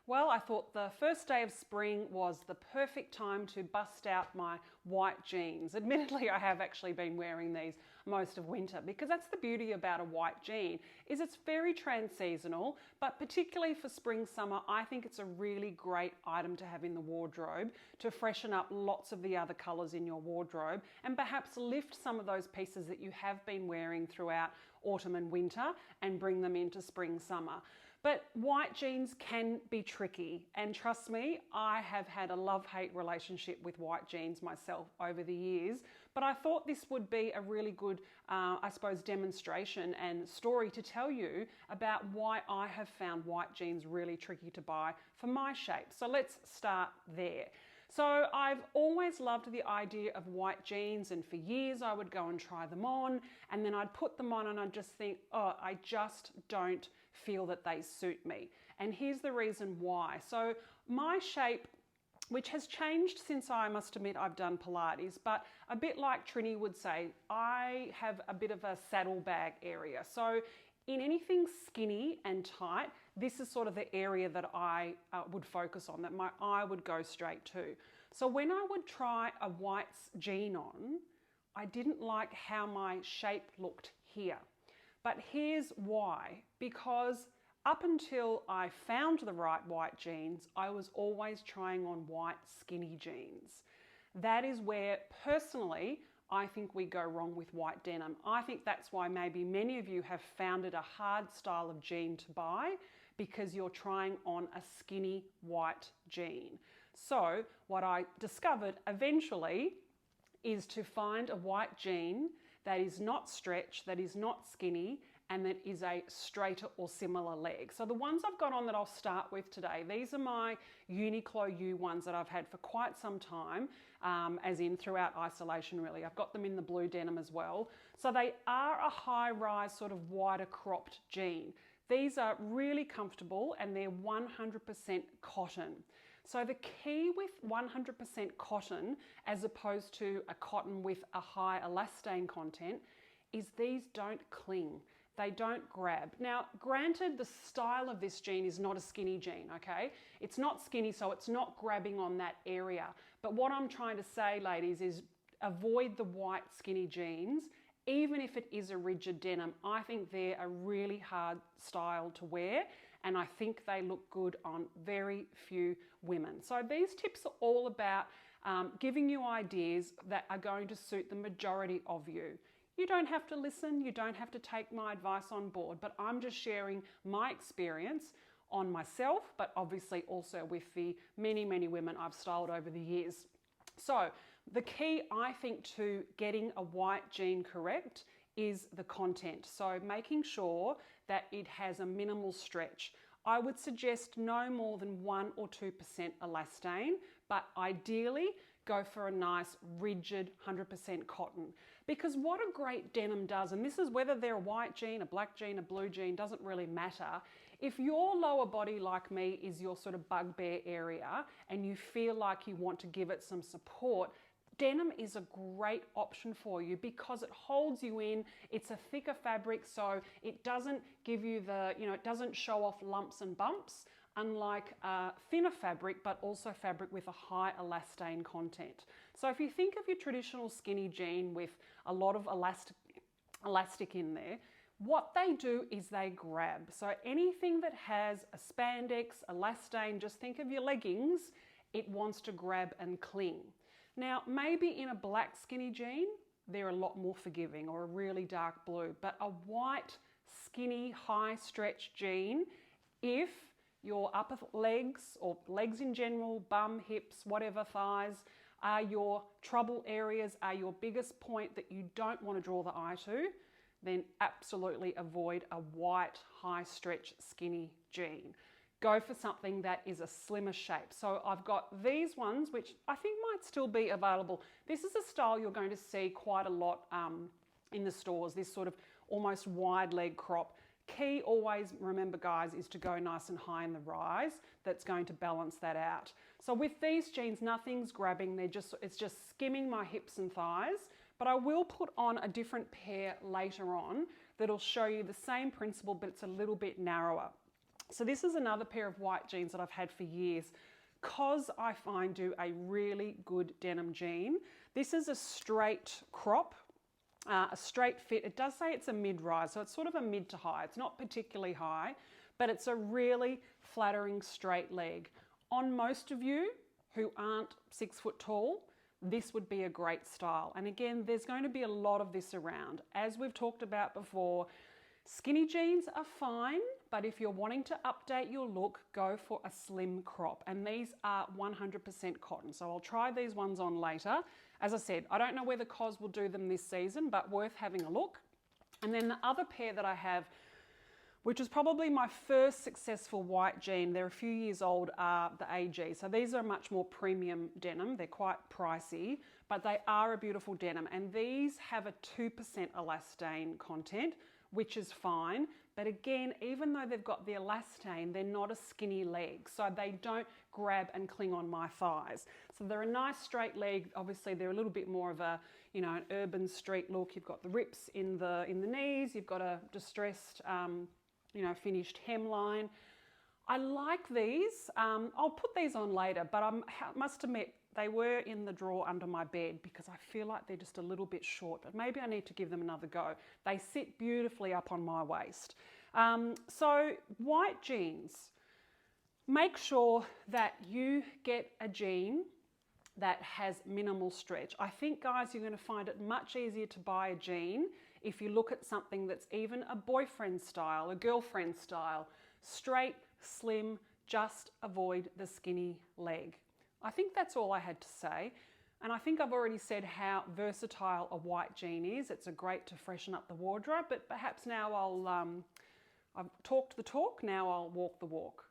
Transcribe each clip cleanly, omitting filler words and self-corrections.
Well, I thought the first day of spring was the perfect time to bust out my white jeans. Admittedly, I have actually been wearing these most of winter because that's the beauty about a white jean, is it's very trans-seasonal, but particularly for spring, summer, I think it's a really great item to have in the wardrobe to freshen up lots of the other colors in your wardrobe and perhaps lift some of those pieces that you have been wearing throughout autumn and winter and bring them into spring, summer. But white jeans can be tricky, and trust me, I have had a love-hate relationship with white jeans myself over the years, but I thought this would be a really good, I suppose, demonstration and story to tell you about why I have found white jeans really tricky to buy for my shape. So let's start there. So I've always loved the idea of white jeans, and for years I would go and try them on, and then I'd put them on and I'd just think, oh, I just don't feel that they suit me. And here's the reason why. So my shape, which has changed since, I must admit, I've done Pilates, but a bit like Trini would say, I have a bit of a saddlebag area. So in anything skinny and tight, this is sort of the area that I would focus on, that my eye would go straight to. So when I would try a white jean on, I didn't like how my shape looked here. But here's why. Because up until I found the right white jeans, I was always trying on white skinny jeans. That is where, personally, I think we go wrong with white denim. I think that's why maybe many of you have found it a hard style of jean to buy, because you're trying on a skinny white jean. So what I discovered eventually is to find a white jean that is not stretch, that is not skinny, and that is a straighter or similar leg. So the ones I've got on that I'll start with today, these are my Uniqlo U ones that I've had for quite some time, as in throughout isolation really. I've got them in the blue denim as well. So they are a high-rise sort of wider cropped jean. These are really comfortable and they're 100% cotton. So the key with 100% cotton, as opposed to a cotton with a high elastane content, is these don't cling. They don't grab. Now, granted, the style of this jean is not a skinny jean, okay? It's not skinny, so it's not grabbing on that area. But what I'm trying to say, ladies, is avoid the white skinny jeans. Even if it is a rigid denim, I think they're a really hard style to wear, and I think they look good on very few women. So these tips are all about giving you ideas that are going to suit the majority of you. You don't have to listen, you don't have to take my advice on board, but I'm just sharing my experience on myself, but obviously also with the many, many women I've styled over the years. So the key, I think, to getting a white jean correct is the content. So making sure that it has a minimal stretch. I would suggest no more than 1 or 2% elastane, but ideally go for a nice rigid 100% cotton. Because what a great denim does, and this is whether they're a white jean, a black jean, a blue jean, doesn't really matter. If your lower body, like me, is your sort of bugbear area and you feel like you want to give it some support, denim is a great option for you because it holds you in. It's a thicker fabric, so it doesn't give you the, it doesn't show off lumps and bumps, unlike thinner fabric, but also fabric with a high elastane content. So if you think of your traditional skinny jean with a lot of elastic in there, what they do is they grab. So anything that has a spandex, elastane, just think of your leggings, it wants to grab and cling. Now, maybe in a black skinny jean, they're a lot more forgiving, or a really dark blue, but a white, skinny, high stretch jean, if your upper legs, or legs in general, bum, hips, whatever, thighs, are your trouble areas, are your biggest point that you don't want to draw the eye to, then absolutely avoid a white, high stretch, skinny jean. Go for something that is a slimmer shape. So I've got these ones, which I think might still be available. This is a style you're going to see quite a lot in the stores, this sort of almost wide leg crop. Key, always remember guys, is to go nice and high in the rise. That's going to balance that out. So with these jeans, nothing's grabbing, it's just skimming my hips and thighs, but I will put on a different pair later on that'll show you the same principle, but it's a little bit narrower. So this is another pair of white jeans that I've had for years, because I find do a really good denim jean. This is a straight crop, a straight fit. It does say it's a mid-rise, so it's sort of a mid to high. It's not particularly high, but it's a really flattering straight leg. On most of you who aren't 6 foot tall, this would be a great style. And again, there's going to be a lot of this around. As we've talked about before, skinny jeans are fine, but if you're wanting to update your look, go for a slim crop. And these are 100% cotton. So I'll try these ones on later. As I said, I don't know whether COS will do them this season, but worth having a look. And then the other pair that I have, which is probably my first successful white jean, they're a few years old, are the AG. So these are much more premium denim. They're quite pricey, but they are a beautiful denim. And these have a 2% elastane content, which is fine. But again, even though they've got the elastane, they're not a skinny leg. So they don't grab and cling on my thighs. So they're a nice straight leg. Obviously, they're a little bit more of a, you know, an urban street look. You've got the rips in the knees. You've got a distressed, you know, finished hemline. I like these. I'll put these on later, but I must admit, they were in the drawer under my bed because I feel like they're just a little bit short, but maybe I need to give them another go. They sit beautifully up on my waist. So white jeans, make sure that you get a jean that has minimal stretch. I think, guys, you're going to find it much easier to buy a jean if you look at something that's even a boyfriend style, a girlfriend style, straight, slim, just avoid the skinny leg. I think that's all I had to say. And I think I've already said how versatile a white jean is. It's a great to freshen up the wardrobe, but perhaps now I've talked the talk, now I'll walk the walk.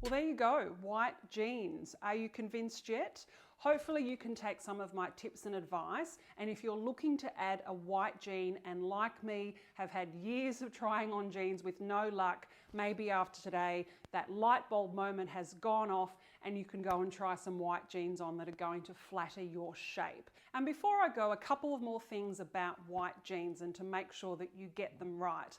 Well, there you go, white jeans. Are you convinced yet? Hopefully you can take some of my tips and advice, and if you're looking to add a white jean and like me have had years of trying on jeans with no luck, maybe after today that light bulb moment has gone off and you can go and try some white jeans on that are going to flatter your shape. And before I go, a couple of more things about white jeans and to make sure that you get them right.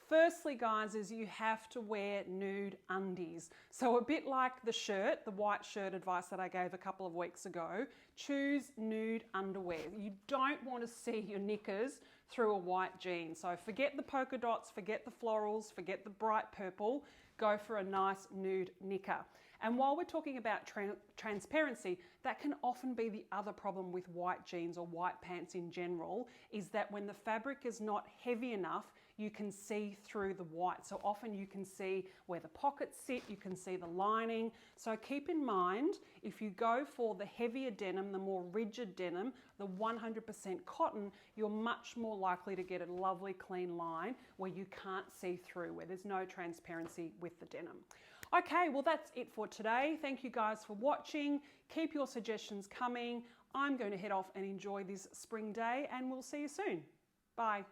Firstly, guys, is you have to wear nude undies. So a bit like the shirt, the white shirt advice that I gave a couple of weeks ago, choose nude underwear. You don't want to see your knickers through a white jean. So forget the polka dots, forget the florals, forget the bright purple, go for a nice nude knicker. And while we're talking about transparency, that can often be the other problem with white jeans or white pants in general, is that when the fabric is not heavy enough, you can see through the white. So often you can see where the pockets sit, you can see the lining. So keep in mind, if you go for the heavier denim, the more rigid denim, the 100% cotton, you're much more likely to get a lovely clean line where you can't see through, where there's no transparency with the denim. Okay, well that's it for today. Thank you guys for watching. Keep your suggestions coming. I'm going to head off and enjoy this spring day, and we'll see you soon. Bye.